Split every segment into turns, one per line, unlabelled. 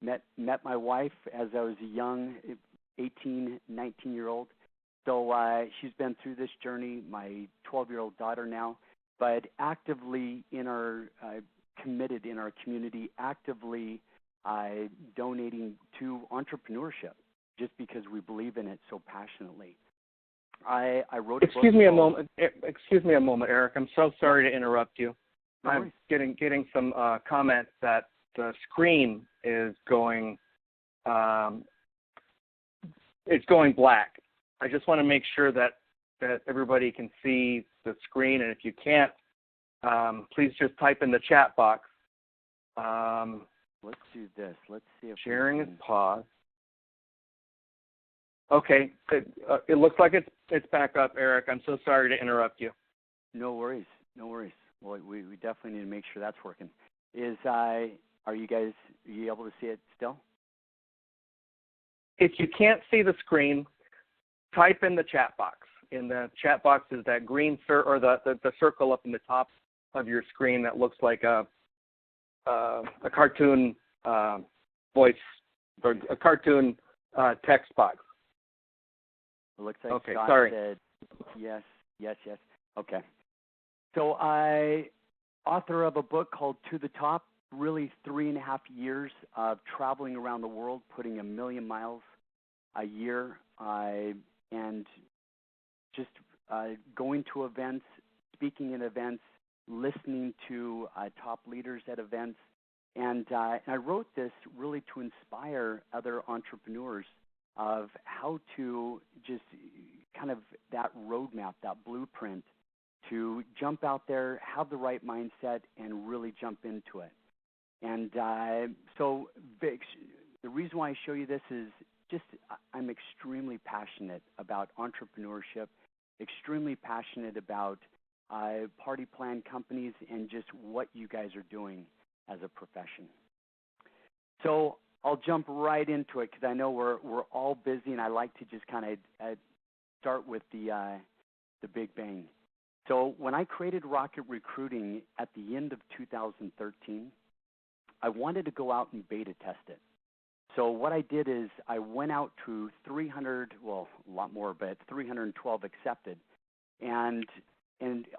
met my wife as I was a young 18, 19-year-old. So she's been through this journey, my 12-year-old daughter now, but actively in our committed in our community, actively donating to entrepreneurship just because we believe in it so passionately. I wrote a book.
Excuse me a moment, Eric. I'm so sorry to interrupt you.
No
I'm
worries.
getting some comments that the screen is going it's going black. I just want to make sure that everybody can see the screen, and if you can't, please just type in the chat box.
Let's do this. Let's see if
sharing is paused. Okay, it looks like it's back up, Eric. I'm so sorry to interrupt you.
No worries, no worries. Well, we definitely need to make sure that's working. Are you able to see it still?
If you can't see the screen, type in the chat box. In the chat box is that green or the circle up in the top of your screen that looks like a cartoon voice or a cartoon text box.
It looks like
okay,
Scott
sorry.
said yes. Okay. So author of a book called To the Top, really 3.5 years of traveling around the world, putting 1 million miles a year, and just going to events, speaking at events, listening to top leaders at events. And I wrote this really to inspire other entrepreneurs of how to just kind of that roadmap, that blueprint to jump out there, have the right mindset, and really jump into it. And so the reason why I show you this is just I'm extremely passionate about entrepreneurship, extremely passionate about party plan companies and just what you guys are doing as a profession. So I'll jump right into it because I know we're all busy, and I like to just kind of start with the big bang. So when I created Rocket Recruiting at the end of 2013, I wanted to go out and beta test it. So what I did is I went out to 300, well, a lot more, but 312 accepted, and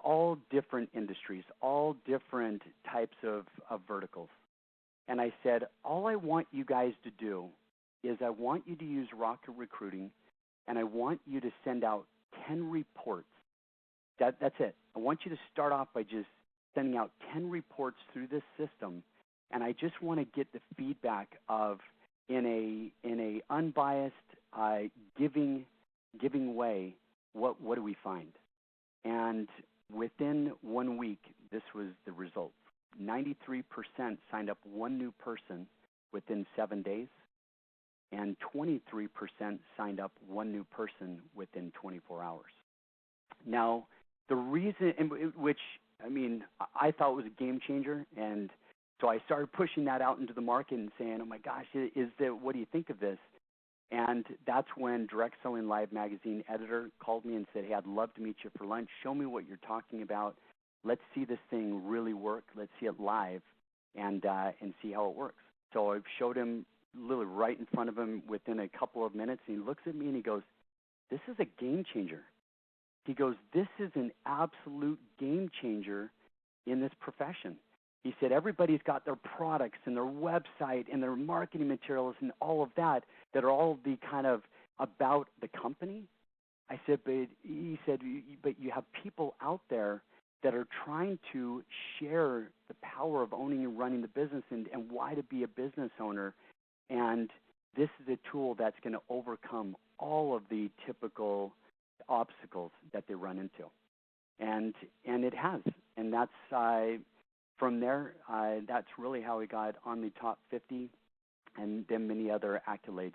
all different industries, all different types of verticals. And I said, all I want you guys to do is I want you to use Rocket Recruiting, and I want you to send out 10 reports. That's it. I want you to start off by just sending out 10 reports through this system, and I just want to get the feedback of in a unbiased, giving way, what do we find? And within 1 week, this was the result. 93% signed up one new person within 7 days, and 23% signed up one new person within 24 hours. Now, the reason, which, I mean, I thought was a game changer, and so I started pushing that out into the market and saying, oh my gosh, what do you think of this? And that's when Direct Selling Live magazine editor called me and said, hey, I'd love to meet you for lunch. Show me what you're talking about. Let's see this thing really work. Let's see it live and see how it works. So I showed him literally right in front of him within a couple of minutes, and he looks at me and he goes, this is a game changer. He goes, this is an absolute game changer in this profession. He said, everybody's got their products and their website and their marketing materials and all of that are all the kind of about the company. I said, but you have people out there that are trying to share the power of owning and running the business and why to be a business owner. And this is a tool that's going to overcome all of the typical obstacles that they run into. And it has. And that's from there, that's really how we got on the top 50 and then many other accolades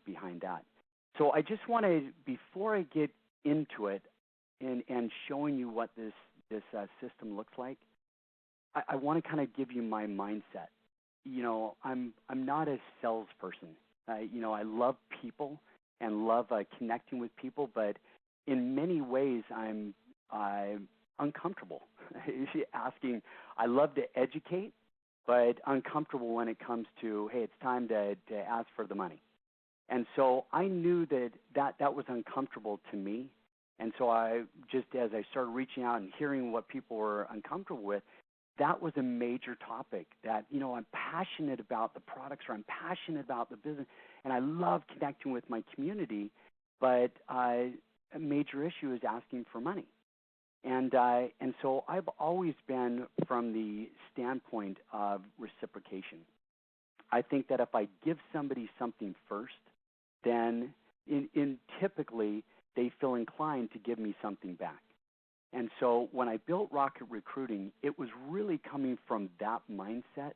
behind that. So I just want to, before I get into it and showing you what this system looks like, I want to kind of give you my mindset. You know, I'm not a salesperson. You know, I love people and love connecting with people, but in many ways I'm uncomfortable asking. I love to educate, but uncomfortable when it comes to, hey, it's time to ask for the money. And so I knew that was uncomfortable to me. And so I just, as I started reaching out and hearing what people were uncomfortable with, that was a major topic that, I'm passionate about the products, or I'm passionate about the business, and I love connecting with my community, but a major issue is asking for money. And so I've always been from the standpoint of reciprocation. I think that if I give somebody something first, then typically they feel inclined to give me something back. And so when I built Rocket Recruiting, it was really coming from that mindset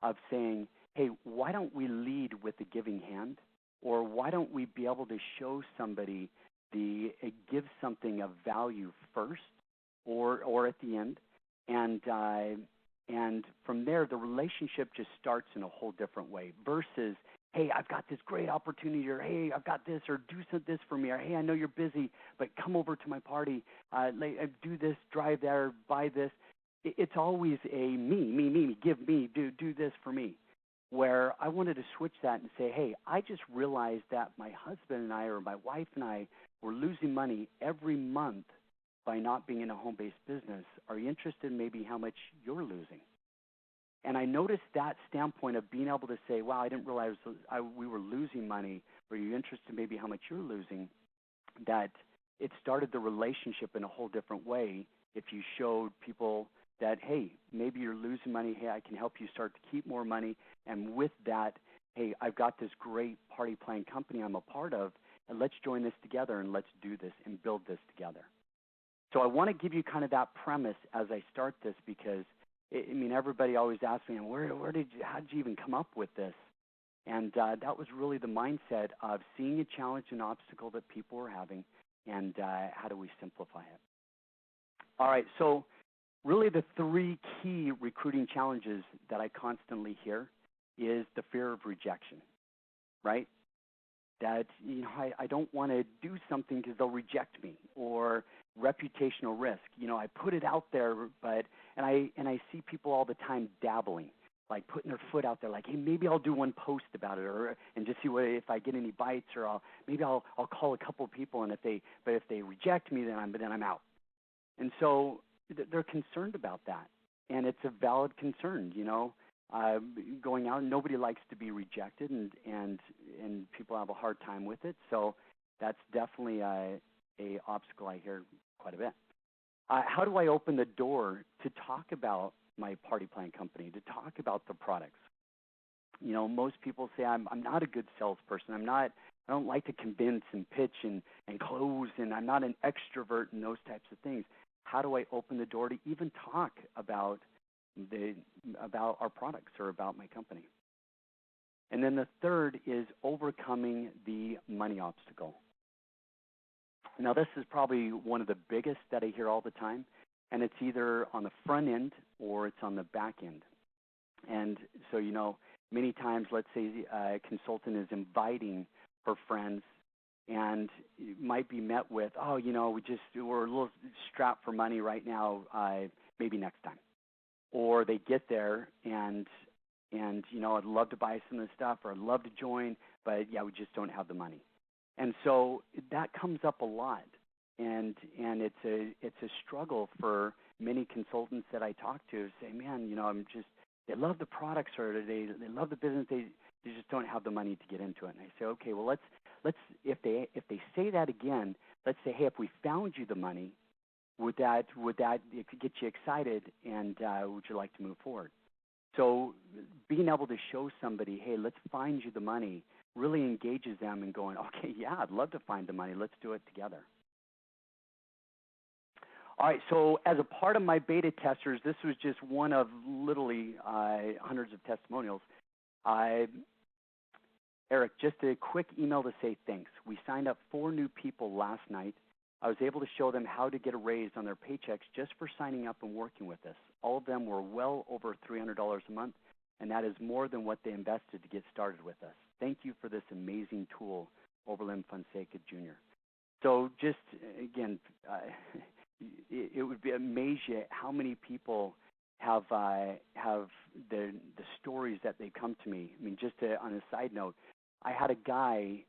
of saying, hey, why don't we lead with the giving hand? Or why don't we be able to show somebody give something of value first or at the end? And from there, the relationship just starts in a whole different way versus, hey, I've got this great opportunity, or hey, I've got this, or do this for me, or hey, I know you're busy, but come over to my party, do this, drive there, buy this. It's always a me, give me, do this for me, where I wanted to switch that and say, hey, I just realized that my husband and I, or my wife and I, were losing money every month by not being in a home-based business. Are you interested in maybe how much you're losing? And I noticed that standpoint of being able to say, wow, I didn't realize we were losing money. Are you interested in maybe how much you're losing? That it started the relationship in a whole different way if you showed people that, hey, maybe you're losing money. Hey, I can help you start to keep more money. And with that, hey, I've got this great party planning company I'm a part of, and let's join this together and let's do this and build this together. So I want to give you kind of that premise as I start this, because everybody always asks me, how did you even come up with this? And that was really the mindset of seeing a challenge, an obstacle that people were having, and how do we simplify it? All right, so really the three key recruiting challenges that I constantly hear is the fear of rejection, right? That, I don't want to do something because they'll reject me, or reputational risk. I put it out there, and I see people all the time dabbling, like putting their foot out there, like, hey, maybe I'll do one post about it, and just see if I get any bites, or I'll call a couple of people, and if they reject me, then I'm out. And so they're concerned about that, and it's a valid concern. Going out, nobody likes to be rejected, and people have a hard time with it. So that's definitely a obstacle I hear quite a bit. How do I open the door to talk about my party plan company, to talk about the products? Most people say I'm not a good salesperson. I don't like to convince and pitch and close, and I'm not an extrovert and those types of things. How do I open the door to even talk about our products or about my company? And then the third is overcoming the money obstacle. Now, this is probably one of the biggest that I hear all the time, and it's either on the front end or it's on the back end. And so, many times, let's say a consultant is inviting her friends, and it might be met with, oh, we're a little strapped for money right now, maybe next time. Or they get there and I'd love to buy some of the stuff, or I'd love to join, but yeah, we just don't have the money. And so that comes up a lot, and it's a struggle for many consultants that I talk to. Say, man, they love the products, or they love the business, they just don't have the money to get into it. And I say, okay, well, let's if they say that again, let's say, hey, if we found you the money, would that it could get you excited, and would you like to move forward? So being able to show somebody, hey, let's find you the money, really engages them in going, okay, yeah, I'd love to find the money. Let's do it together. All right, so as a part of my beta testers, this was just one of literally hundreds of testimonials. Eric, just a quick email to say thanks. We signed up 4 new people last night. I was able to show them how to get a raise on their paychecks just for signing up and working with us. All of them were well over $300 a month, and that is more than what they invested to get started with us. Thank you for this amazing tool, Oberlin Fonseca Jr. So just, again, it would amaze you how many people have the stories that they come to me. I mean, just on a side note, I had a guy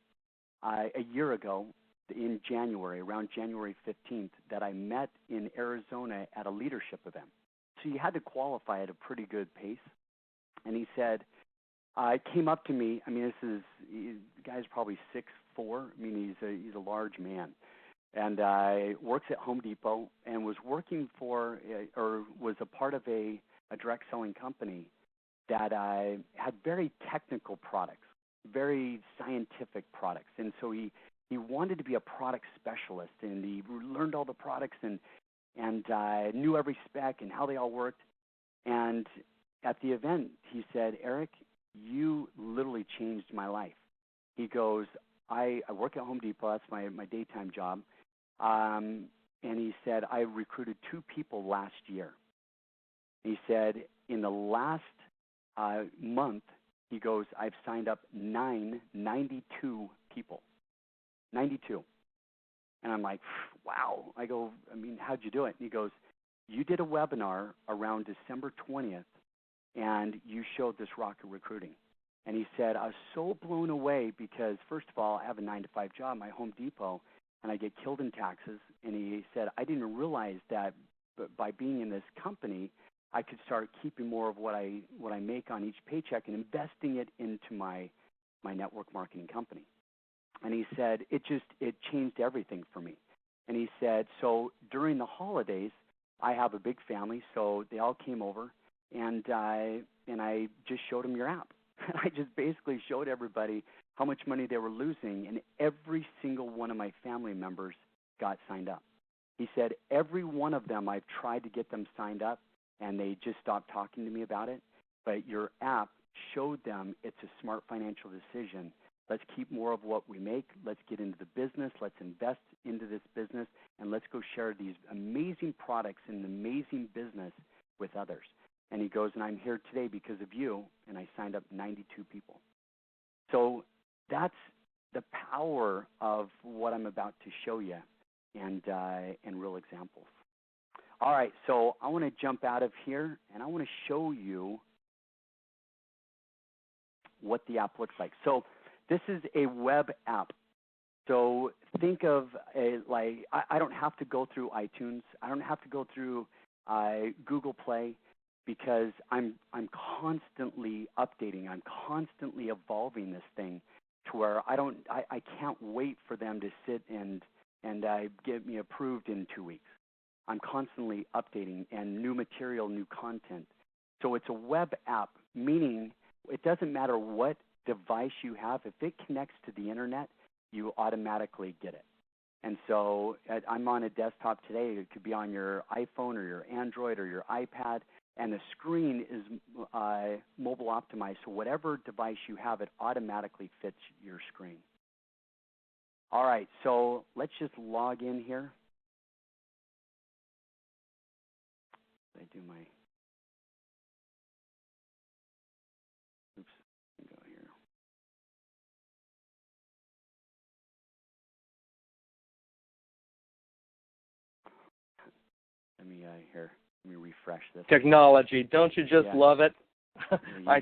a year ago in January, around January 15th, that I met in Arizona at a leadership event. So you had to qualify at a pretty good pace. And he said, came up to me. I mean, the guy's probably 6'4". I mean, he's a large man, and works at Home Depot and was working for or was a part of a direct selling company that had very technical products, very scientific products, and so he wanted to be a product specialist, and he learned all the products and knew every spec and how they all worked. And at the event, he said, "Eric, you literally changed my life." He goes, I work at Home Depot. That's my daytime job. And he said, I recruited 2 people last year. He said, in the last month, he goes, I've signed up 92 people. 92. And I'm like, wow. I go, I mean, how'd you do it? And he goes, you did a webinar around December 20th, and you showed this rocket recruiting. And he said, I was so blown away because, first of all, I have a 9-to-5 job, my Home Depot, and I get killed in taxes. And he said, I didn't realize that by being in this company, I could start keeping more of what I make on each paycheck and investing it into my network marketing company. And he said, it changed everything for me. And he said, so during the holidays, I have a big family, so they all came over, and I just showed them your app. I just basically showed everybody how much money they were losing, and every single one of my family members got signed up. He said, every one of them, I've tried to get them signed up, and they just stopped talking to me about it. But your app showed them it's a smart financial decision. Let's keep more of what we make. Let's get into the business. Let's invest into this business, and let's go share these amazing products and amazing business with others. And he goes, and I'm here today because of you, and I signed up 92 people. So that's the power of what I'm about to show you, and real examples. All right, so I want to jump out of here, and I want to show you what the app looks like. So this is a web app. So think of I don't have to go through iTunes. I don't have to go through Google Play, because I'm constantly updating. I'm constantly evolving this thing to where I can't wait for them to sit and get me approved in 2 weeks. I'm constantly updating and new material, new content. So it's a web app, meaning it doesn't matter what device you have. If it connects to the internet, you automatically get it. And so I'm on a desktop today. It could be on your iPhone or your Android or your iPad, and the screen is mobile optimized. So whatever device you have, it automatically fits your screen. All right, so let's just log in here. I do my, oops, let me go here. Let me refresh this.
Technology, don't you just love it? I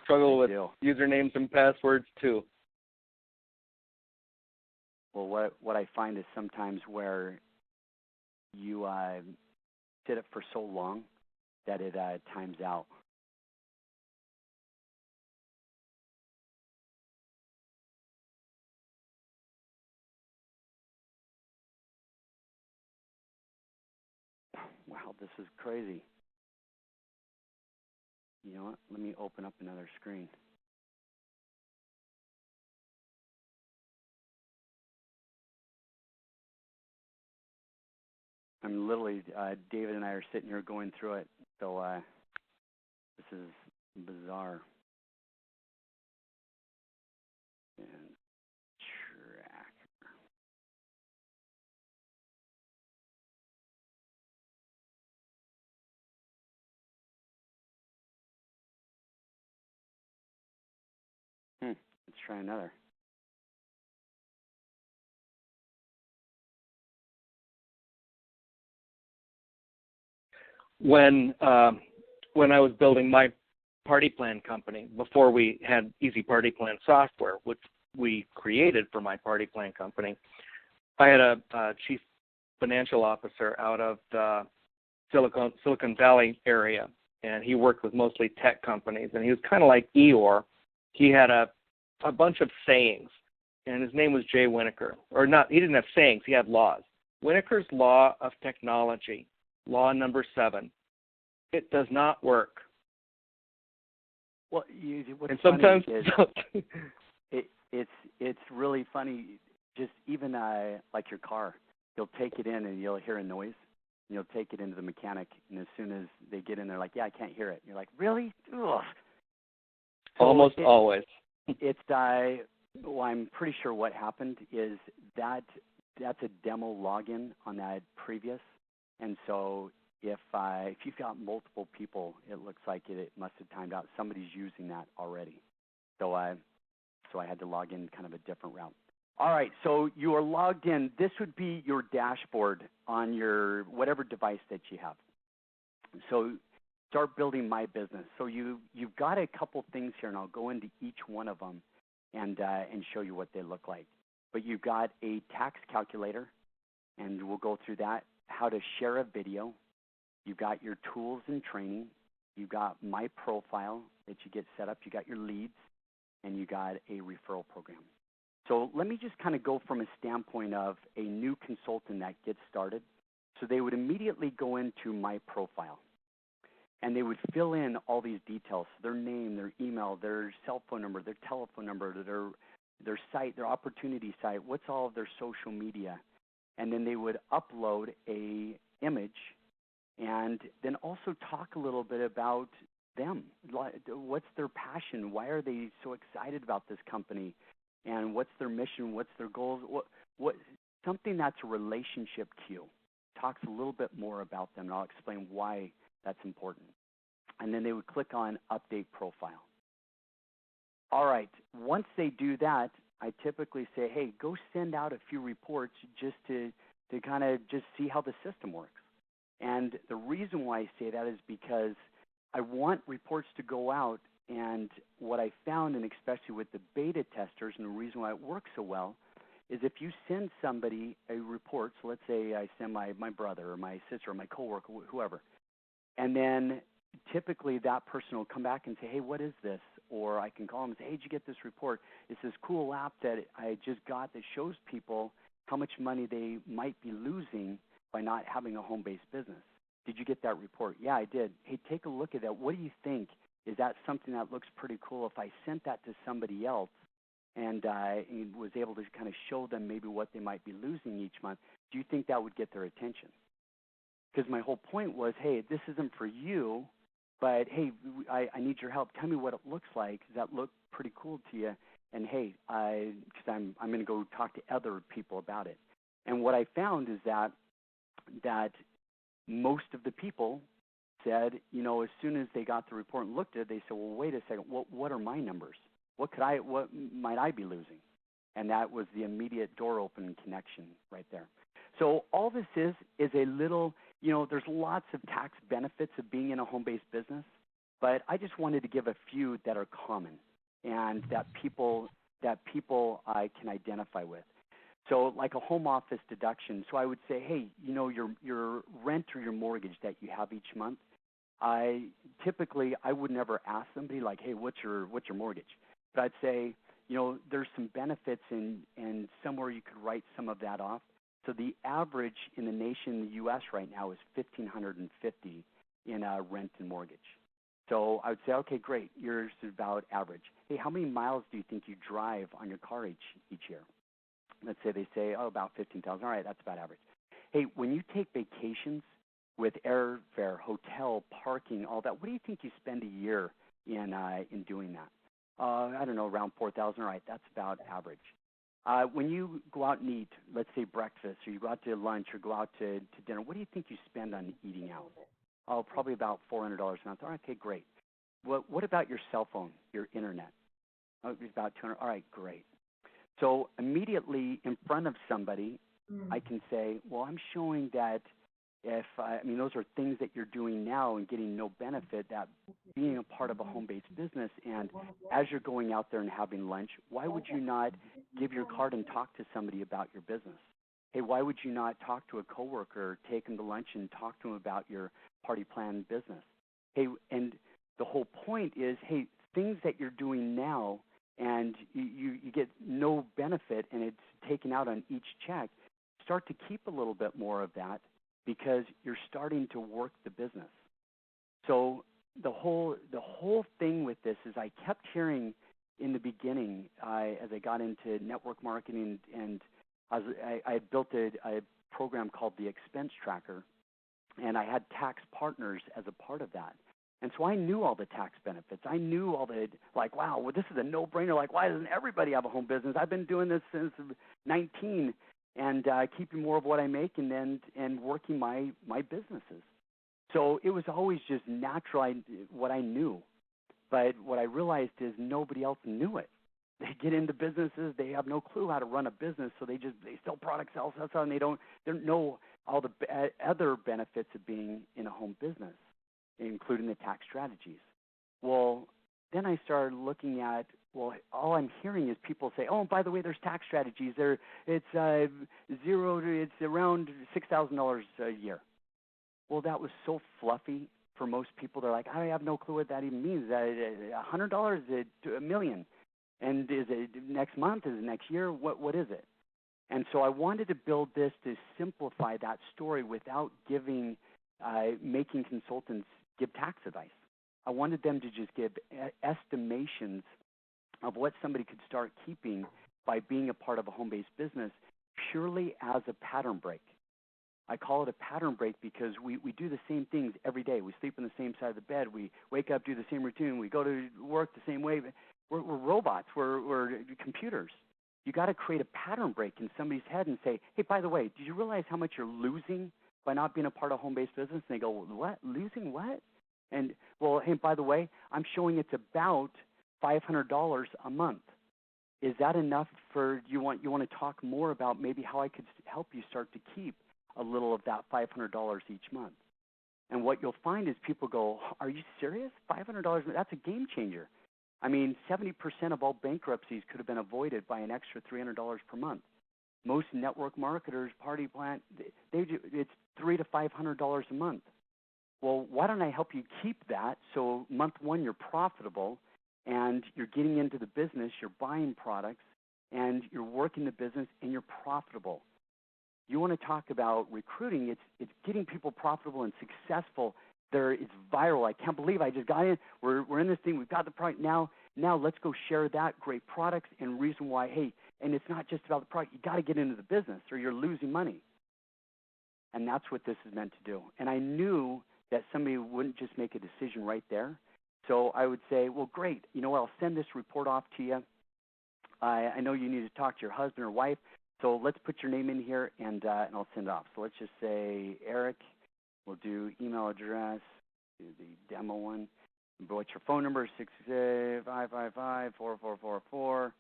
struggle with
do.
usernames and passwords too.
Well, what I find is sometimes where you did it for so long that it times out. Wow, this is crazy. You know what? Let me open up another screen. I'm literally, David and I are sitting here going through it, so this is bizarre. And track. Let's try another.
When when I was building my party plan company, before we had Easy Party Plan software, which we created for my party plan company, I had a chief financial officer out of the Silicon Valley area, and he worked with mostly tech companies, and he was kind of like Eeyore. He had a bunch of sayings, and his name was Jay Winokur. Or not, he didn't have sayings, he had laws. Winokur's Law of Technology, law number 7. It does not work.
Well, what's
and sometimes
funny is it's really funny. Just even like your car, you'll take it in and you'll hear a noise. And you'll take it into the mechanic, and as soon as they get in, they're like, "Yeah, I can't hear it." And you're like, "Really?" Ugh. So
almost always.
It's well, I'm pretty sure what happened is that's a demo login on that previous, and so if you've got multiple people, it looks like it must have timed out. Somebody's using that already, so I had to log in kind of a different route. All right, so you are logged in. This would be your dashboard on your whatever device that you have. So start building My Business. So you've got a couple things here, and I'll go into each one of them and show you what they look like. But you've got a tax calculator, and we'll go through that, how to share a video. You've got your tools and training. You've got My Profile that you get set up. You got your leads, and you got a referral program. So let me just kind of go from a standpoint of a new consultant that gets started. So they would immediately go into My Profile, and they would fill in all these details: their name, their email, their cell phone number, their telephone number, their site, their opportunity site, what's all of their social media. And then they would upload a image and then also talk a little bit about them. What's their passion? Why are they so excited about this company? And what's their mission? What's their goals? What something that's a relationship cue. Talks a little bit more about them, and I'll explain why that's important. And then they would click on Update Profile. All right, once they do that, I typically say, hey, go send out a few reports just to kind of just see how the system works. And the reason why I say that is because I want reports to go out. And what I found, and especially with the beta testers, and the reason why it works so well, is if you send somebody a report, so let's say I send my brother or my sister or my coworker, whoever, and then typically that person will come back and say, hey, what is this? Or I can call them and say, hey, did you get this report? It's this cool app that I just got that shows people how much money they might be losing by not having a home-based business. Did you get that report? Yeah, I did. Hey, take a look at that. What do you think? Is that something that looks pretty cool? If I sent that to somebody else and was able to kind of show them maybe what they might be losing each month, do you think that would get their attention? Because my whole point was, hey, this isn't for you, but, hey, I need your help. Tell me what it looks like. Does that look pretty cool to you? And, hey, because I'm going to go talk to other people about it. And what I found is that most of the people said, as soon as they got the report and looked at it, they said, well, wait a second, what are my numbers? What might I be losing? And that was the immediate door open connection right there. So all this is a little, there's lots of tax benefits of being in a home-based business, but I just wanted to give a few that are common and that people can identify with. So like a home office deduction. So I would say, hey, your rent or your mortgage that you have each month, I would never ask somebody like, hey, what's your mortgage? But I'd say, there's some benefits and somewhere you could write some of that off. So the average in the nation, in the U.S. right now, is $1,550 in rent and mortgage. So I would say, okay, great, yours is about average. Hey, how many miles do you think you drive on your car each year? Let's say they say, about 15,000. All right, that's about average. Hey, when you take vacations with airfare, hotel, parking, all that, what do you think you spend a year in doing that? I don't know, around 4,000. All right, that's about average. When you go out and eat, let's say breakfast, or you go out to lunch, or go out to dinner, what do you think you spend on eating out? Oh, probably about $400 a month. All right, okay, great. What about your cell phone, your internet? Oh, it's about $200. All right, great. So immediately in front of somebody, I can say, well, I'm showing that I mean, those are things that you're doing now and getting no benefit, that being a part of a home-based business. And as you're going out there and having lunch, why would you not give your card and talk to somebody about your business? Hey, why would you not talk to a coworker, take them to lunch and talk to them about your party plan business? Hey, and the whole point is, hey, things that you're doing now and you get no benefit and it's taken out on each check, start to keep a little bit more of that because you're starting to work the business. So the whole thing with this is I kept hearing in the beginning as I got into network marketing, and I had built a program called the Expense Tracker, and I had tax partners as a part of that. And so I knew all the tax benefits. I knew all the, like, wow, well, this is a no-brainer. Like, why doesn't everybody have a home business? I've been doing this since 19 and keeping more of what I make and working my businesses. So it was always just natural, what I knew. But what I realized is nobody else knew it. They get into businesses, they have no clue how to run a business, so they sell products, and they don't know all the other benefits of being in a home business, including the tax strategies. Well, then I started looking at, well, all I'm hearing is people say, oh, by the way, there's tax strategies. It's around $6,000 a year. Well, that was so fluffy for most people. They're like, I have no clue what that even means. $100 is $1 million. And is it next month? Is it next year? What is it? And so I wanted to build this to simplify that story without making consultants give tax advice. I wanted them to just give estimations of what somebody could start keeping by being a part of a home-based business purely as a pattern break. I call it a pattern break because we do the same things every day. We sleep on the same side of the bed. We wake up, do the same routine. We go to work the same way. We're robots. We're computers. You got to create a pattern break in somebody's head and say, hey, by the way, did you realize how much you're losing by not being a part of a home-based business? And they go, what? Losing what? And, well, hey, by the way, I'm showing it's about $500 a month. Is that enough for you want to talk more about maybe how I could help you start to keep a little of that $500 each month? And what you'll find is people go, are you serious? $500? That's a game changer. I mean, 70% of all bankruptcies could have been avoided by an extra $300 per month. Most network marketers, party plan, it's $300 to $500 a month. Well, why don't I help you keep that so month one you're profitable and you're getting into the business, you're buying products, and you're working the business and you're profitable. You want to talk about recruiting, it's getting people profitable and successful. It's viral. I can't believe I just got in. We're in this thing. We've got the product now. Now let's go share that, great products, and reason why, hey, and it's not just about the product. You got to get into the business or you're losing money. And that's what this is meant to do. And I knew that somebody wouldn't just make a decision right there. So I would say, well, great. You know what? I'll send this report off to you. I know you need to talk to your husband or wife. So let's put your name in here, and I'll send it off. So let's just say Eric. We'll do email address, do the demo one. What's your phone number? 655554444.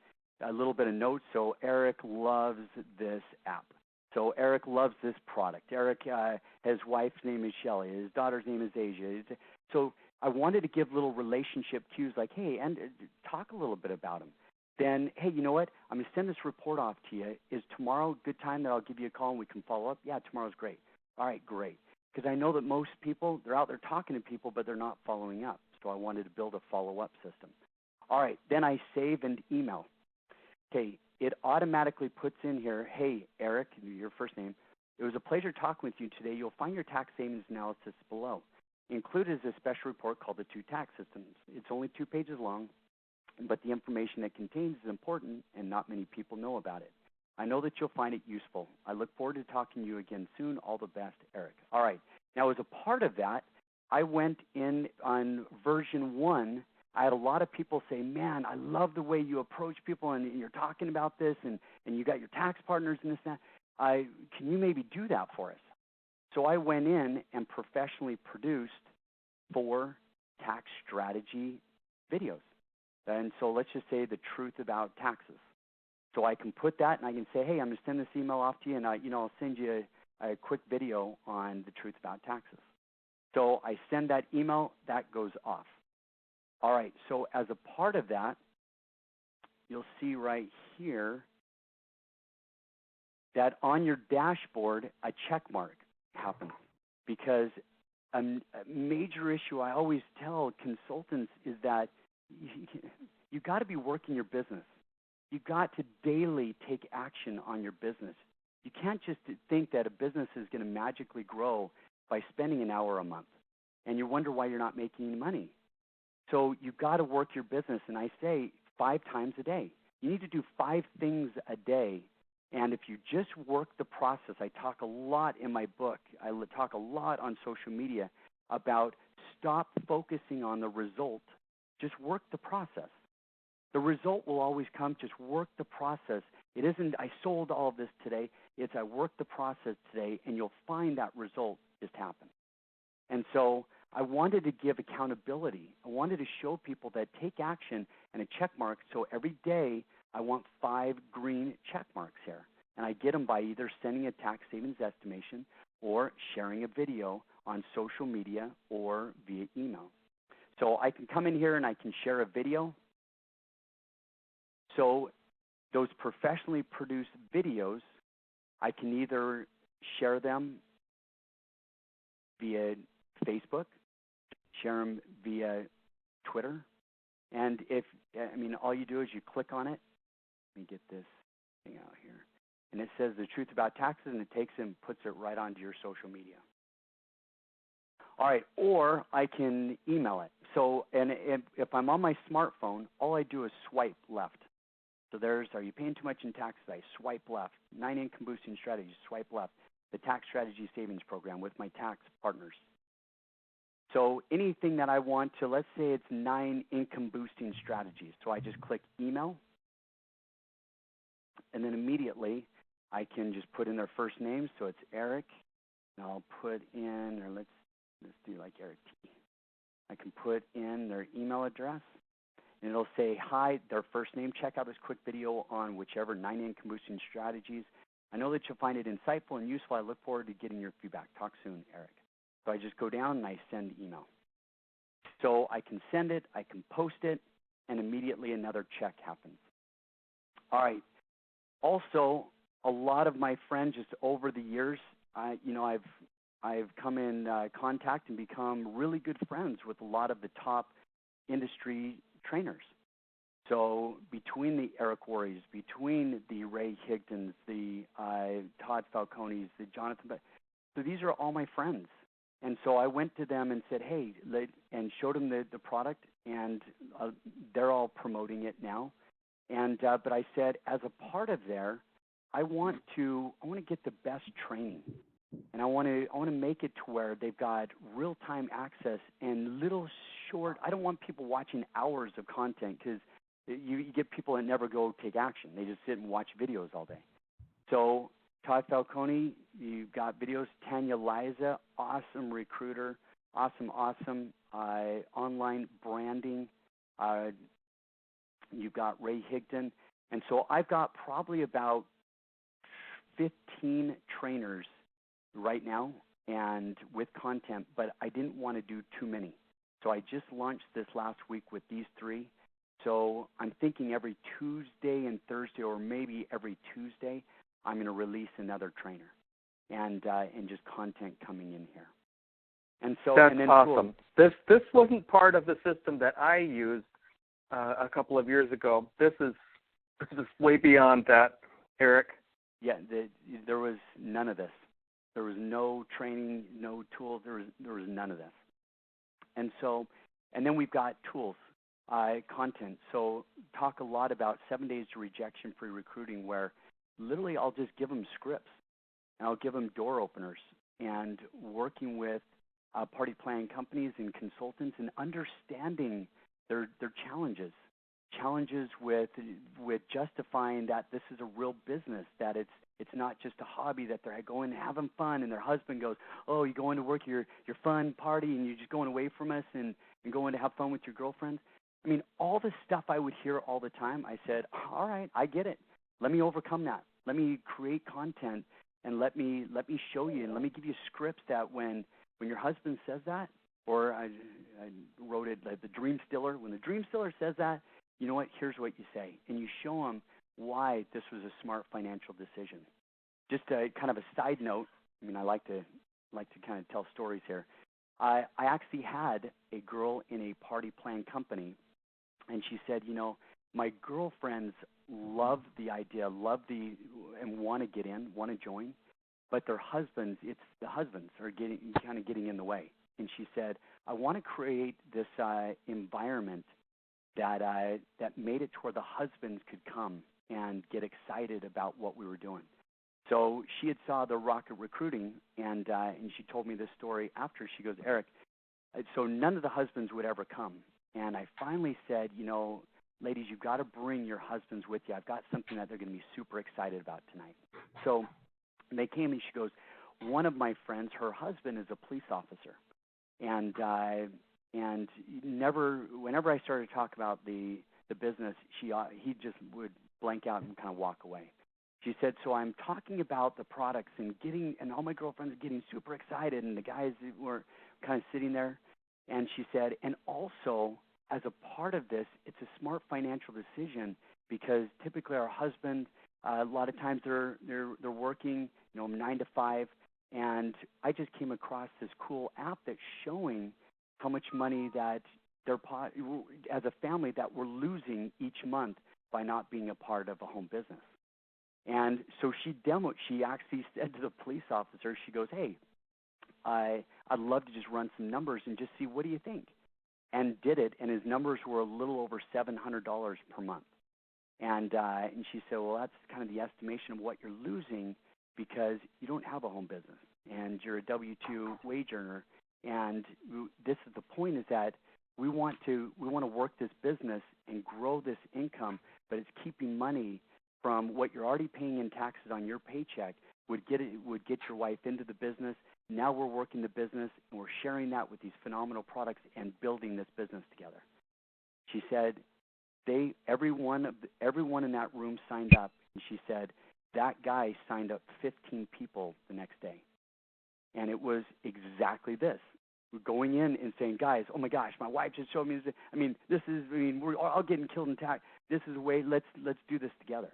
A little bit of notes. So Eric loves this app. So Eric loves this product. Eric, his wife's name is Shelly. His daughter's name is Asia. So I wanted to give little relationship cues like, hey, and talk a little bit about him. Then, hey, you know what? I'm going to send this report off to you. Is tomorrow a good time that I'll give you a call and we can follow up? Yeah, tomorrow's great. All right, great. Because I know that most people, they're out there talking to people, but they're not following up. So I wanted to build a follow-up system. All right, then I save and email. Okay, it automatically puts in here, hey, Eric, your first name, it was a pleasure talking with you today. You'll find your tax savings analysis below. Included is a special report called the 2 Tax Systems. It's only 2 pages long, but the information it contains is important and not many people know about it. I know that you'll find it useful. I look forward to talking to you again soon. All the best, Eric. All right. Now, as a part of that, I went in on version 1. I had a lot of people say, man, I love the way you approach people and you're talking about this and you got your tax partners and this and that. Can you maybe do that for us? So I went in and professionally produced 4 tax strategy videos. And so let's just say the truth about taxes. So I can put that and I can say, hey, I'm going to send this email off to you and I'll send you a quick video on the truth about taxes. So I send that email, that goes off. All right, so as a part of that, you'll see right here that on your dashboard, a check mark happens, because a major issue I always tell consultants is that you got to be working your business. You got to daily take action on your business. You can't just think that a business is going to magically grow by spending an hour a month, and you wonder why you're not making any money. So you've got to work your business, and I say 5 times a day. You need to do 5 things a day, and if you just work the process, I talk a lot in my book, I talk a lot on social media about stop focusing on the result, just work the process. The result will always come, just work the process. It isn't, I sold all of this today, it's I worked the process today, and you'll find that result just happen. And so I wanted to give accountability. I wanted to show people that take action and a check mark. So every day I want 5 green check marks here. And I get them by either sending a tax savings estimation or sharing a video on social media or via email. So I can come in here and I can share a video. So those professionally produced videos, I can either share them via Facebook, share them via Twitter, and all you do is you click on it. Let me get this thing out here. And it says the truth about taxes, and it takes it and puts it right onto your social media. All right, or I can email it. So, and if I'm on my smartphone, all I do is swipe left. So there's, are you paying too much in taxes? I swipe left. 9 income boosting strategies, swipe left. The tax strategy savings program with my tax partners. So anything that I want to, let's say it's 9 income boosting strategies. So I just click email, and then immediately I can just put in their first name. So it's Eric, and I'll put in, or let's do like Eric T. I can put in their email address, and it'll say, hi, their first name. Check out this quick video on whichever 9 income boosting strategies. I know that you'll find it insightful and useful. I look forward to getting your feedback. Talk soon, Eric. So I just go down and I send email. So I can send it, I can post it, and immediately another check happens. All right. Also, a lot of my friends, just over the years, I've come in contact and become really good friends with a lot of the top industry trainers. So between the Eric Worreys, between the Ray Higdons, the Todd Falcones, the Jonathan, so these are all my friends. And so I went to them and said, hey, and showed them the product, and they're all promoting it now. And but I said, as a part of there, I want to get the best training, and I want to make it to where they've got real-time access and little short. I don't want people watching hours of content, because you get people that never go take action. They just sit and watch videos all day. So Todd Falcone, you've got videos. Tanya Liza, awesome recruiter, awesome online branding. You've got Ray Higdon. And so I've got probably about 15 trainers right now and with content, but I didn't want to do too many. So I just launched this last week with these 3. So I'm thinking every Tuesday and Thursday, or maybe every Tuesday, I'm going to release another trainer, and just content coming in here. And so
that's
and then
awesome. This wasn't part of the system that I used a couple of years ago. This is way beyond that, Eric.
Yeah, there was none of this. There was no training, no tools. There was none of this. And so, and then we've got tools, content. So talk a lot about 7 days to rejection-free recruiting, where literally I'll just give them scripts, and I'll give them door openers, and working with party planning companies and consultants and understanding their challenges with justifying that this is a real business, that it's not just a hobby, that they're going and having fun, and their husband goes, oh, you're going to work your fun party and you're just going away from us and going to have fun with your girlfriends. I mean, all the stuff I would hear all the time, I said, all right, I get it. Let me overcome that. Let me create content and let me show you, and let me give you scripts that when your husband says that, or I wrote it like the dream stiller. When the dream stiller says that, you know what? Here's what you say, and you show him why this was a smart financial decision. Just a kind of a side note. I mean, I like to kind of tell stories here. I actually had a girl in a party plan company, and she said, my girlfriends love the idea, and want to get in, want to join, but their husbands, the husbands are getting in the way. And she said, I want to create this environment that made it to where the husbands could come and get excited about what we were doing. So she had saw the Rocket Recruiting, and she told me this story after. She goes, Eric, so none of the husbands would ever come. And I finally said, ladies, you've got to bring your husbands with you. I've got something that they're going to be super excited about tonight. So they came, and she goes, one of my friends, her husband is a police officer. And whenever I started to talk about the business, he just would blank out and kind of walk away. She said, so I'm talking about the products and all my girlfriends are getting super excited, and the guys were kind of sitting there. And she said, and also as a part of this, it's a smart financial decision because typically our husbands, a lot of times they're working, 9 to 5, and I just came across this cool app that's showing how much money that as a family that we're losing each month by not being a part of a home business. And so she actually said to the police officer, she goes, hey, I'd love to just run some numbers and just see, what do you think? And did it, and his numbers were a little over $700 per month. And she said, well, that's kind of the estimation of what you're losing because you don't have a home business and you're a W-2 wage earner. And this is the point, is that we want to work this business and grow this income, but it's keeping money from what you're already paying in taxes on your paycheck would get your wife into the business. Now we're working the business, and we're sharing that with these phenomenal products and building this business together. She said everyone in that room signed up, and she said that guy signed up 15 people the next day. And it was exactly this. We're going in and saying, guys, oh my gosh, my wife just showed me this. We're all getting killed in tax. This is a way, let's do this together.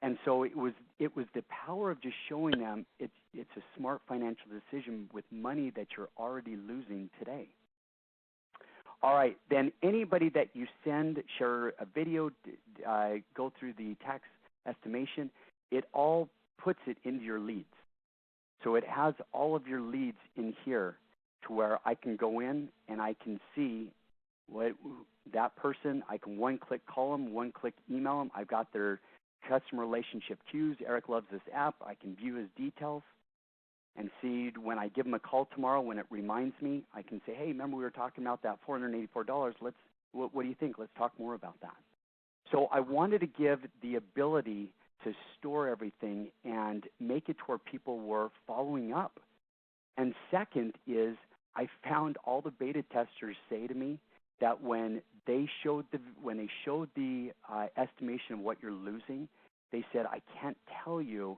And so it was the power of just showing them it's a smart financial decision with money that you're already losing today. All right, then anybody that you share a video, go through the tax estimation, it all puts it into your leads. So it has all of your leads in here to where I can go in and I can see what that person, I can one-click call them, one-click email them. I've got their customer relationship cues. Eric loves this app. I can view his details and see when I give him a call tomorrow, when it reminds me, I can say, hey, remember we were talking about that $484. What do you think? Let's talk more about that. So I wanted to give the ability to store everything and make it to where people were following up. And second is I found all the beta testers say to me that when they showed the estimation of what you're losing, they said, I can't tell you,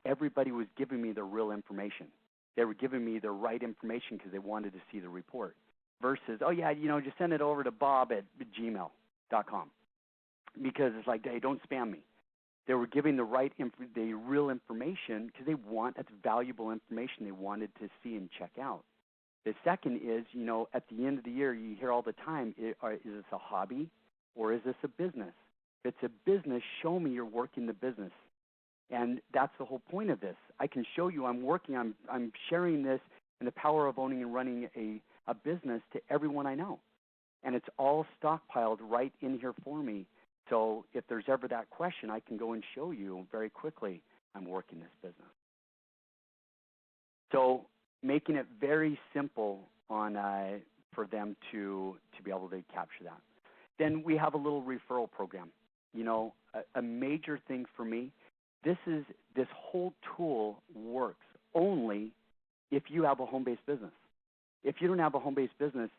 everybody was giving me the real information. They were giving me the right information because they wanted to see the report versus, oh, yeah, just send it over to bob@gmail.com because it's like, hey, don't spam me. They were giving the real information because that's valuable information they wanted to see and check out. The second is, at the end of the year, you hear all the time, is this a hobby or is this a business? If it's a business, show me you're working the business. And that's the whole point of this. I can show you I'm sharing this and the power of owning and running a business to everyone I know. And it's all stockpiled right in here for me. So if there's ever that question, I can go and show you very quickly I'm working this business. So making it very simple for them to be able to capture that. Then we have a little referral program. A major thing for me, this whole tool works only if you have a home-based business. If you don't have a home-based business,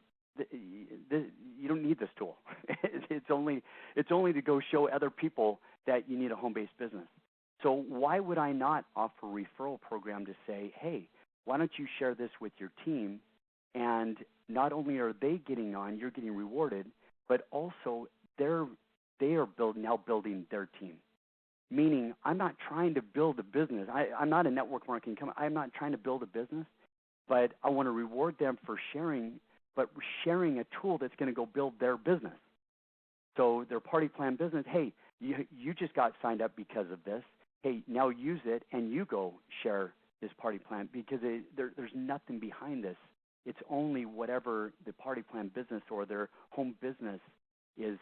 you don't need this tool. It's only to go show other people that you need a home-based business. So why would I not offer a referral program to say, hey, why don't you share this with your team? And not only are they getting on, you're getting rewarded, but also they are now building their team. Meaning, I'm not trying to build a business. I'm not a network marketing company. I'm not trying to build a business, but I want to reward them for sharing, but sharing a tool that's going to go build their business. So their party plan business, hey, you just got signed up because of this. Hey, now use it and you go share this party plan, because there's nothing behind this. It's only whatever the party plan business or their home business is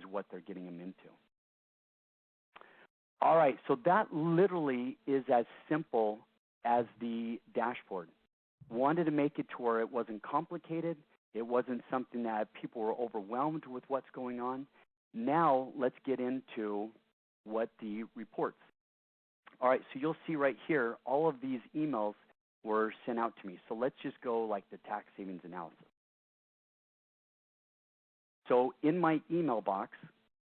what they're getting them into. All right, so that literally is as simple as the dashboard. Wanted to make it to where it wasn't complicated. It wasn't something that people were overwhelmed with what's going on. Now let's get into what the reports. All right, so you'll see right here, all of these emails were sent out to me. So let's just go like the tax savings analysis. So in my email box,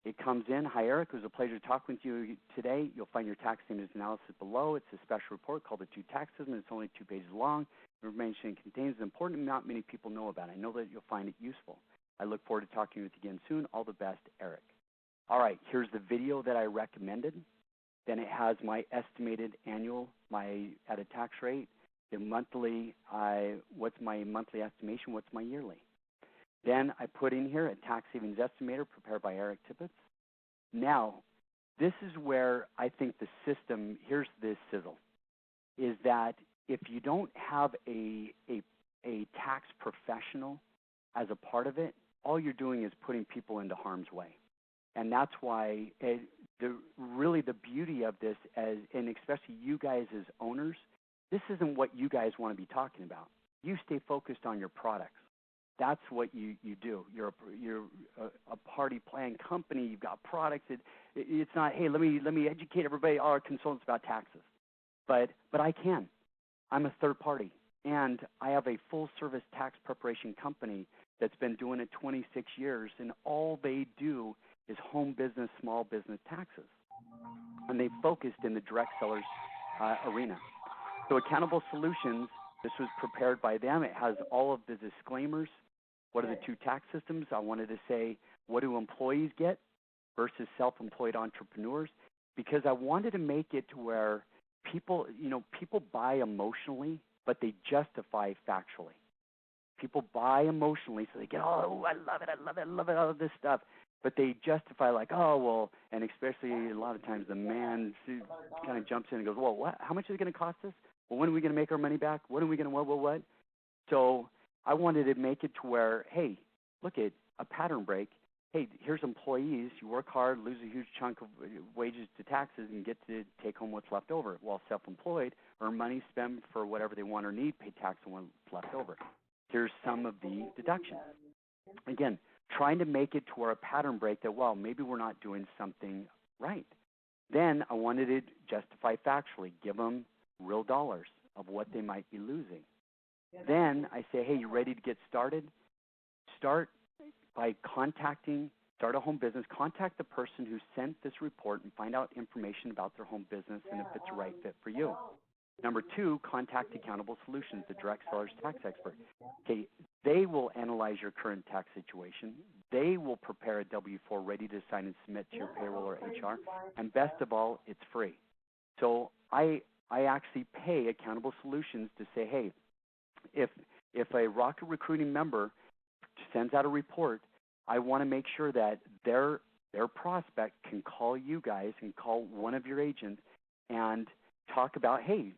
it comes in. Hi, Eric. It was a pleasure talking with you today. You'll find your tax savings analysis below. It's a special report called the 2 Tax System. It's only 2 pages long. The information it contains is important and not many people know about it. I know that you'll find it useful. I look forward to talking with you again soon. All the best, Eric. All right, here's the video that I recommended. Then it has my estimated annual, at a tax rate, the monthly, what's my monthly estimation, what's my yearly. Then I put in here a tax savings estimator prepared by Eric Tippetts. Now, this is where I think the system, here's the sizzle, is that if you don't have a tax professional as a part of it, all you're doing is putting people into harm's way. And that's why really the beauty of this, and especially you guys as owners, this isn't what you guys want to be talking about. You stay focused on your products. That's what you do. You're a party plan company. You've got products. It's not, hey, let me educate everybody, our consultants, about taxes. But I can. I'm a third party, and I have a full-service tax preparation company that's been doing it 26 years, and all they do is home business, small business taxes. And they focused in the direct sellers arena. So Accountable Solutions, this was prepared by them. It has all of the disclaimers. What are the 2 tax systems? I wanted to say, what do employees get versus self-employed entrepreneurs? Because I wanted to make it to where people buy emotionally, but they justify factually. People buy emotionally, so they get, oh, I love it, all of this stuff. But they justify like, oh, well, and especially a lot of times the man kind of jumps in and goes, well, what? How much is it going to cost us? Well, when are we going to make our money back? When are we going to what? So I wanted to make it to where, hey, look at a pattern break. Hey, here's employees. You work hard, lose a huge chunk of wages to taxes, and get to take home what's left over. While self-employed, earn money, spend for whatever they want or need, pay tax on what's left over. Here's some of the deductions. Again, trying to make it to where a pattern break that, well, maybe we're not doing something right. Then I wanted to justify factually, give them real dollars of what they might be losing. Then I say, hey, you ready to get started? Start by start a home business, contact the person who sent this report and find out information about their home business and if it's the right fit for you. Number 2, contact Accountable Solutions, the direct seller's tax expert. Okay, they will analyze your current tax situation. They will prepare a W-4 ready to sign and submit to your payroll or HR. And best of all, it's free. So I actually pay Accountable Solutions to say, hey, if a Rocket Recruiting member sends out a report, I want to make sure that their prospect can call you guys and call one of your agents and talk about, hey,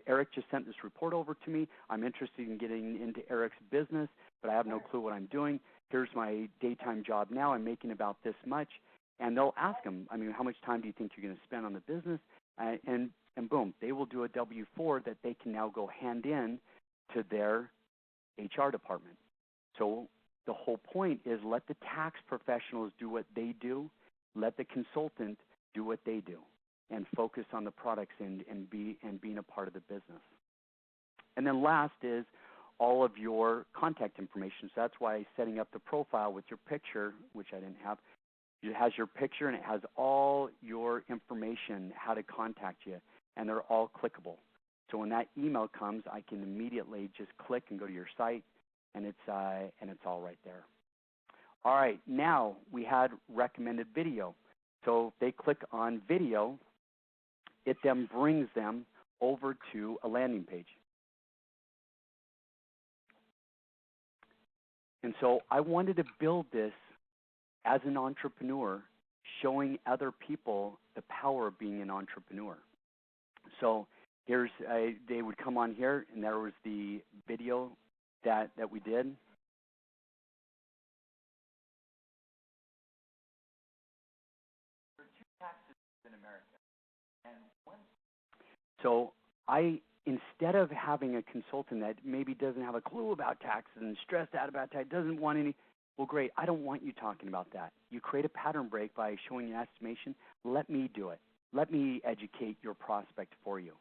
Eric just sent this report over to me. I'm interested in getting into Eric's business, but I have no clue what I'm doing. Here's my daytime job now. I'm making about this much. And they'll ask them, how much time do you think you're going to spend on the business? And boom, they will do a W-4 that they can now go hand in to their HR department. So the whole point is let the tax professionals do what they do, let the consultant do what they do, and focus on the products and being a part of the business. And then last is all of your contact information. So that's why setting up the profile with your picture, which I didn't have, It has your picture and it has all your information, how to contact you, and they're all clickable. So when that email comes, I can immediately just click and go to your site, and it's all right there. All right, now we had recommended video. So if they click on video, it then brings them over to a landing page. And so I wanted to build this as an entrepreneur, showing other people the power of being an entrepreneur. So they would come on here, and there was the video that we did. There are two taxes in America, and so instead of having a consultant that maybe doesn't have a clue about taxes and stressed out about taxes, doesn't want any, well, great, I don't want you talking about that. You create a pattern break by showing an estimation. Let me do it. Let me educate your prospect for you.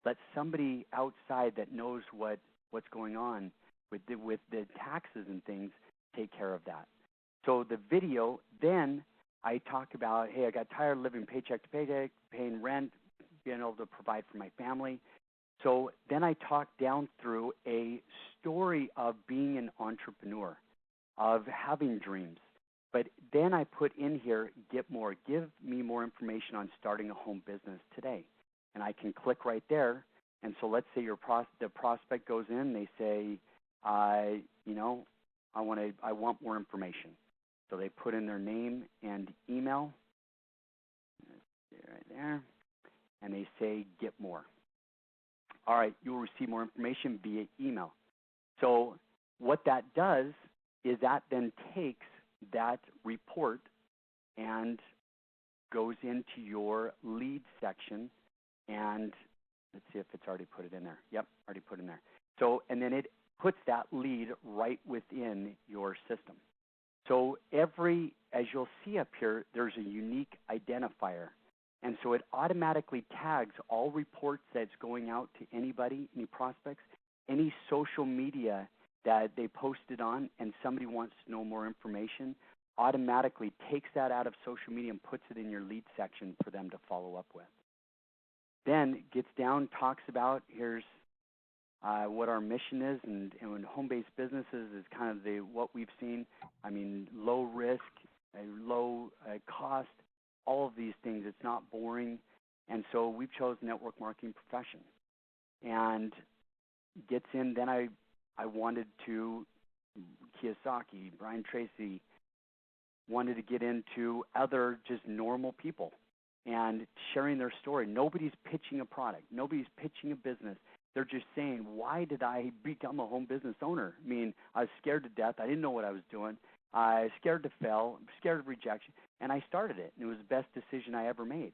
Let somebody outside that knows what's going on with the taxes and things take care of that. So the video, then I talk about, hey, I got tired of living paycheck to paycheck, paying rent, being able to provide for my family. So then I talk down through a story of being an entrepreneur, of having dreams. But then I put in here, get more. Give me more information on starting a home business today. And I can click right there. And so let's say the prospect goes in, they say, I want more information. So they put in their name and email, right there, and they say, get more. All right, you'll receive more information via email. So what that does is that then takes that report and goes into your lead section, and let's see if it's already put it in there. Yep, already put in there. So, and then it puts that lead right within your system. So as you'll see up here, there's a unique identifier. And so it automatically tags all reports that's going out to anybody, any prospects, any social media that they posted on and somebody wants to know more information, automatically takes that out of social media and puts it in your lead section for them to follow up with. Then gets down, talks about, here's what our mission is, and in home-based businesses is kind of what we've seen. I mean, low risk, low cost, all of these things. It's not boring. And so we've chosen network marketing profession. And gets in, then I wanted to, Kiyosaki, Brian Tracy, wanted to get into other just normal people and sharing their story. Nobody's pitching a product. Nobody's pitching a business. They're just saying, why did I become a home business owner? I mean, I was scared to death. I didn't know what I was doing. I was scared to fail, scared of rejection, and I started it, and it was the best decision I ever made.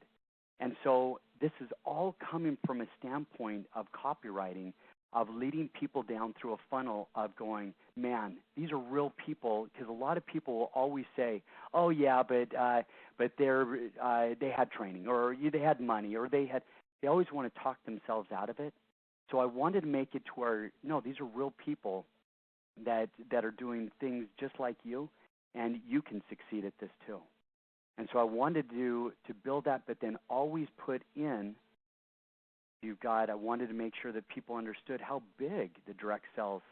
And so this is all coming from a standpoint of copywriting, of leading people down through a funnel of going, man, these are real people, because a lot of people will always say, oh, yeah, but they had training, or they had money, or they always want to talk themselves out of it. So I wanted to make it to where, no, these are real people that are doing things just like you, and you can succeed at this too. And so I wanted to build that, but then always put in, I wanted to make sure that people understood how big the direct sales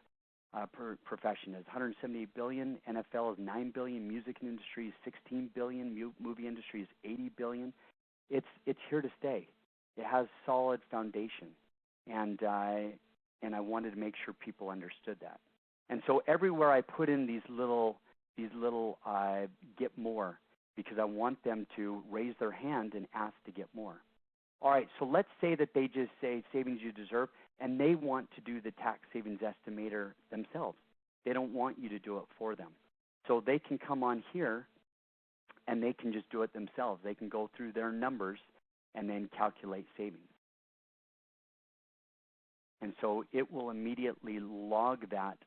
profession is. 178 billion, NFL is 9 billion, music industry is 16 billion, movie industry is 80 billion. It's here to stay. It has solid foundation. And I wanted to make sure people understood that. And so everywhere I put in these little get more, because I want them to raise their hand and ask to get more. All right, so let's say that they just say savings you deserve, and they want to do the tax savings estimator themselves. They don't want you to do it for them. So they can come on here, and they can just do it themselves. They can go through their numbers and then calculate savings. And so it will immediately log that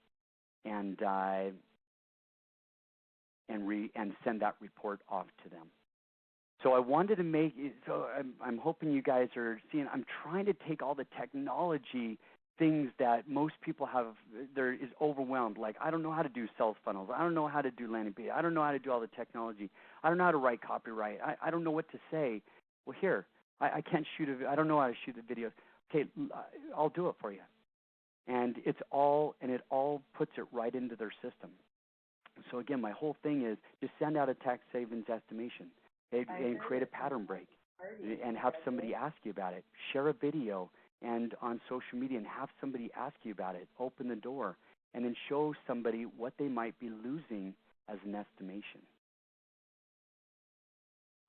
and send that report off to them. So I wanted to make it, so I'm hoping you guys are seeing, I'm trying to take all the technology, things that most people have, there is overwhelmed. Like, I don't know how to do sales funnels. I don't know how to do landing page. I don't know how to do all the technology. I don't know how to write copyright. I don't know what to say. Well, here, I can't shoot I don't know how to shoot a video. Okay, I'll do it for you. And it all puts it right into their system. So again, my whole thing is just send out a tax savings estimation and create a pattern break and have somebody ask you about it. Share a video and on social media and have somebody ask you about it. Open the door and then show somebody what they might be losing as an estimation.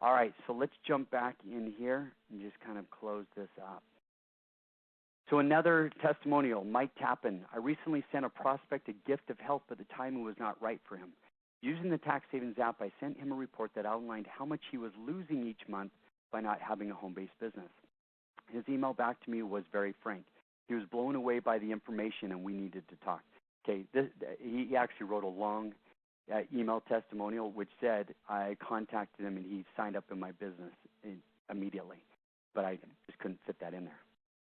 All right, so let's jump back in here and just kind of close this up. So another testimonial, Mike Tappan. I recently sent a prospect a gift of help, but the timing was not right for him. Using the tax savings app, I sent him a report that outlined how much he was losing each month by not having a home-based business. His email back to me was very frank. He was blown away by the information, and we needed to talk. Okay, he actually wrote a long email testimonial, which said I contacted him and he signed up in my business immediately, but I just couldn't fit that in there.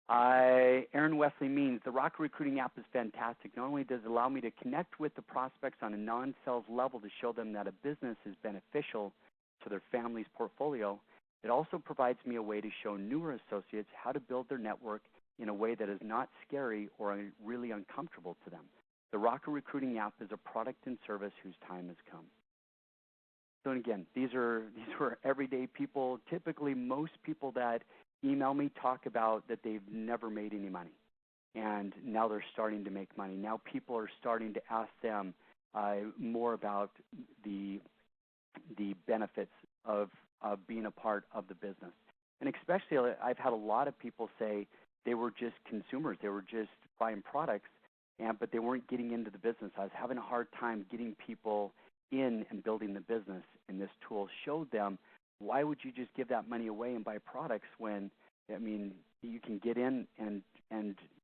Aaron Wesley means the Rocket Recruiting app is fantastic. Not only does it allow me to connect with the prospects on a non-sales level to show them that a business is beneficial to their family's portfolio, it also provides me a way to show newer associates how to build their network in a way that is not scary or really uncomfortable to them. The Rocket Recruiting app is a product and service whose time has come. So again, these were everyday people. Typically, most people that email me talk about that they've never made any money, and now they're starting to make money. Now people are starting to ask them more about the benefits of being a part of the business. And especially, I've had a lot of people say they were just consumers. They were just buying products, but they weren't getting into the business. I was having a hard time getting people in and building the business, and this tool showed them, why would you just give that money away and buy products when, I mean, you can get in and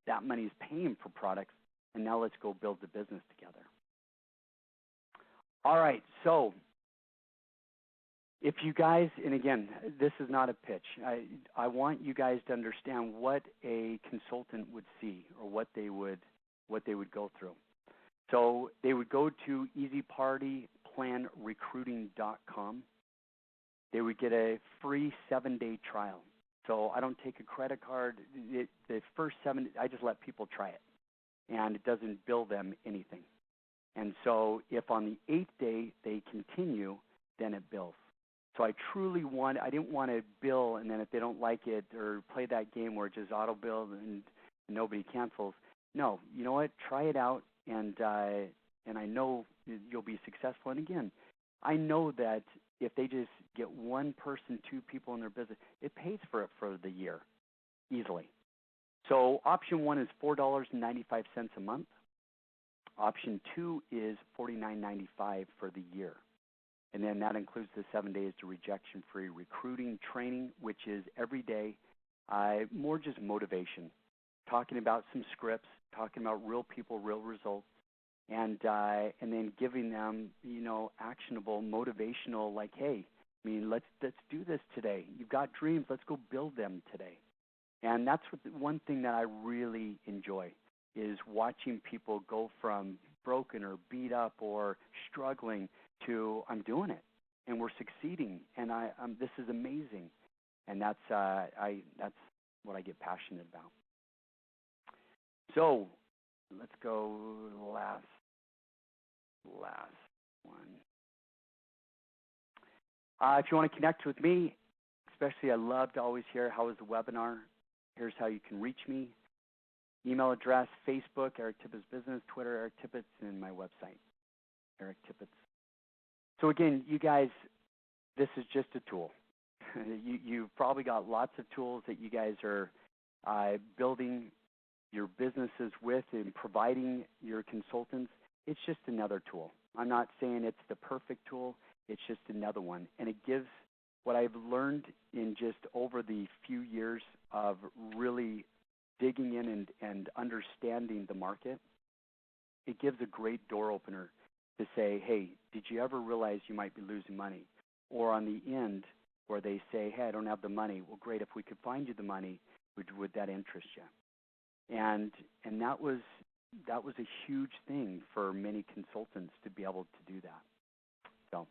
that money is paying for products, and now let's go build the business together. All right, so if you guys, and again, this is not a pitch. I want you guys to understand what a consultant would see or what they would go through. So they would go to easypartyplanrecruiting.com. They would get a free 7-day trial. So I don't take a credit card. The first 7, I just let people try it, and it doesn't bill them anything. And so if on the 8th day they continue, then it bills. So I didn't want to bill, and then if they don't like it or play that game where it just auto bills and nobody cancels. No, you know what? Try it out, and I know you'll be successful. And again, I know that if they just get one person, 2 people in their business, it pays for it for the year easily. So option 1 is $4.95 a month. Option 2 is $49.95 for the year. And then that includes the 7 days to rejection-free recruiting training, which is every day, more just motivation, talking about some scripts, talking about real people, real results, and then giving them, actionable, motivational, like, hey, I mean, let's do this today. You've got dreams. Let's go build them today. And that's one thing that I really enjoy is watching people go from broken or beat up or struggling to I'm doing it and we're succeeding and this is amazing. And that's what I get passionate about. So let's go last one. If you want to connect with me, especially I love to always hear how was the webinar. Here's how you can reach me. Email address, Facebook, Eric Tippetts Business, Twitter, Eric Tippetts, and my website, Eric Tippetts. So again, you guys, this is just a tool. You've probably got lots of tools that you guys are building your businesses with and providing your consultants. It's just another tool. I'm not saying it's the perfect tool. It's just another one. And it gives what I've learned in just over the few years of really digging in and understanding the market, it gives a great door opener to say, hey, did you ever realize you might be losing money? Or on the end where they say, hey, I don't have the money. Well, great, if we could find you the money, would that interest you? and that was a huge thing for many consultants to be able to do that. So,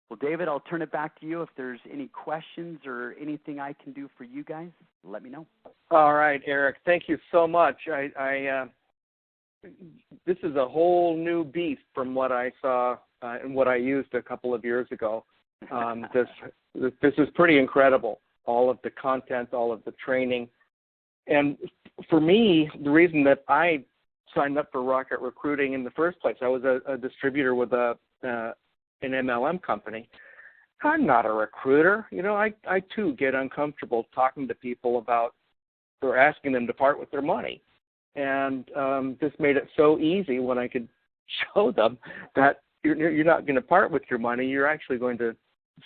well, David, I'll turn it back to you. If there's any questions or anything I can do for you guys, let me know.
All right, Eric. Thank you so much. This is a whole new beast from what I saw and what I used a couple of years ago. This is pretty incredible. All of the content, all of the training. And for me, the reason that I signed up for Rocket Recruiting in the first place, I was a distributor with an MLM company. I'm not a recruiter. You know, I too get uncomfortable talking to people about or asking them to part with their money. And this made it so easy when I could show them that you're not going to part with your money. You're actually going to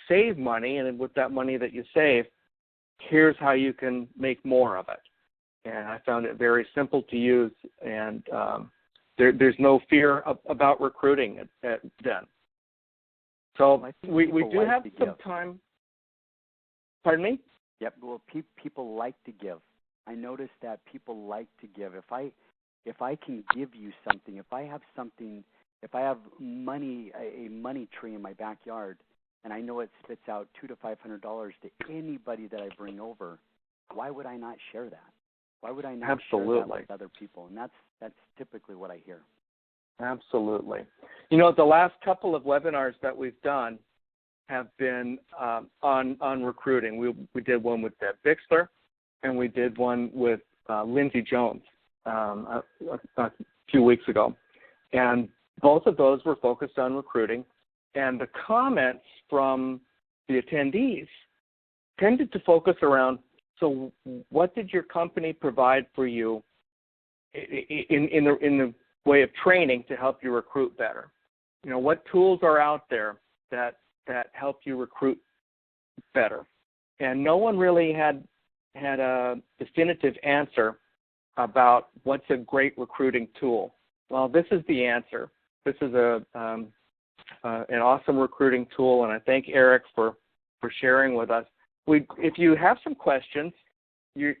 save money, and with that money that you save, here's how you can make more of it. And I found it very simple to use, and there's no fear about recruiting then. So we do have some time. Pardon me?
Yep. Well, people like to give. I noticed that people like to give. If I can give you something, if I have money, a money tree in my backyard, and I know it spits out $200 to $500 to anybody that I bring over, why would I not share that? Why would I not share that with other people? And that's typically what I hear.
Absolutely. You know, the last couple of webinars that we've done have been on recruiting. We did one with Deb Bixler, and we did one with Lindsay Jones a few weeks ago. And both of those were focused on recruiting. And the comments from the attendees tended to focus around, so what did your company provide for you in the way of training to help you recruit better? You know, what tools are out there that help you recruit better? And no one really had a definitive answer about what's a great recruiting tool. Well, this is the answer. This is an awesome recruiting tool, and I thank Eric for sharing with us. If you have some questions,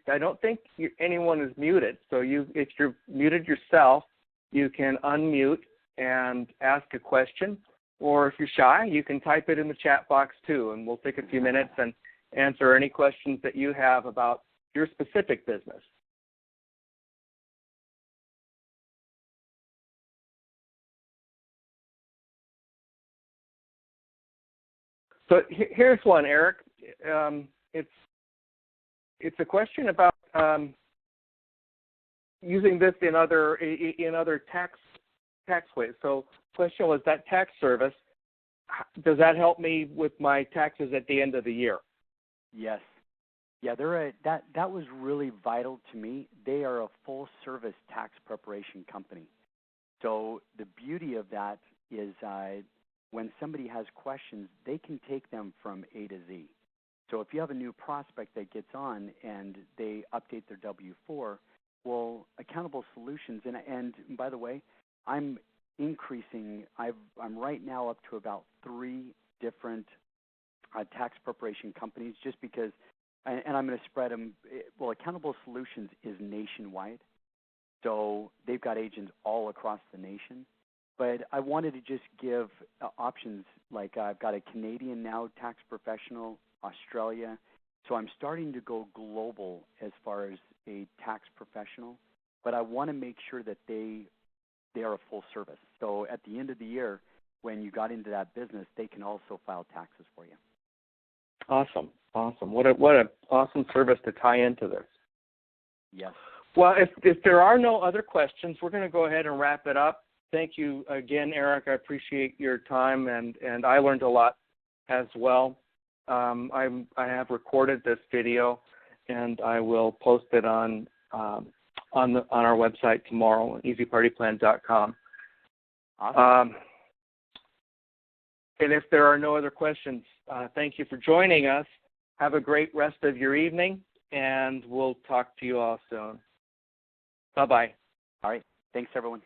I don't think anyone is muted. So if you're muted yourself, you can unmute and ask a question. Or if you're shy, you can type it in the chat box too, and we'll take a few minutes and answer any questions that you have about your specific business. So here's one, Eric. It's a question about using this in other tax ways. So, question was, that tax service, does that help me with my taxes at the end of the year?
Yes. Yeah, that was really vital to me. They are a full-service tax preparation company. So the beauty of that is when somebody has questions, they can take them from A to Z. So if you have a new prospect that gets on and they update their W-4, well, Accountable Solutions, and by the way, I'm increasing. I'm right now up to about 3 different tax preparation companies, just because, and I'm going to spread them. Well, Accountable Solutions is nationwide, so they've got agents all across the nation. But I wanted to just give options, like I've got a Canadian now tax professional, Australia. So I'm starting to go global as far as a tax professional, but I want to make sure that they are a full service. So at the end of the year, when you got into that business, they can also file taxes for you.
Awesome. What a awesome service to tie into this.
Yes.
Well, if there are no other questions, we're going to go ahead and wrap it up. Thank you again, Eric. I appreciate your time, and I learned a lot as well. I have recorded this video, and I will post it on our website tomorrow, easypartyplan.com.
Awesome.
And if there are no other questions, thank you for joining us. Have a great rest of your evening, and we'll talk to you all soon. Bye-bye.
All right. Thanks, everyone.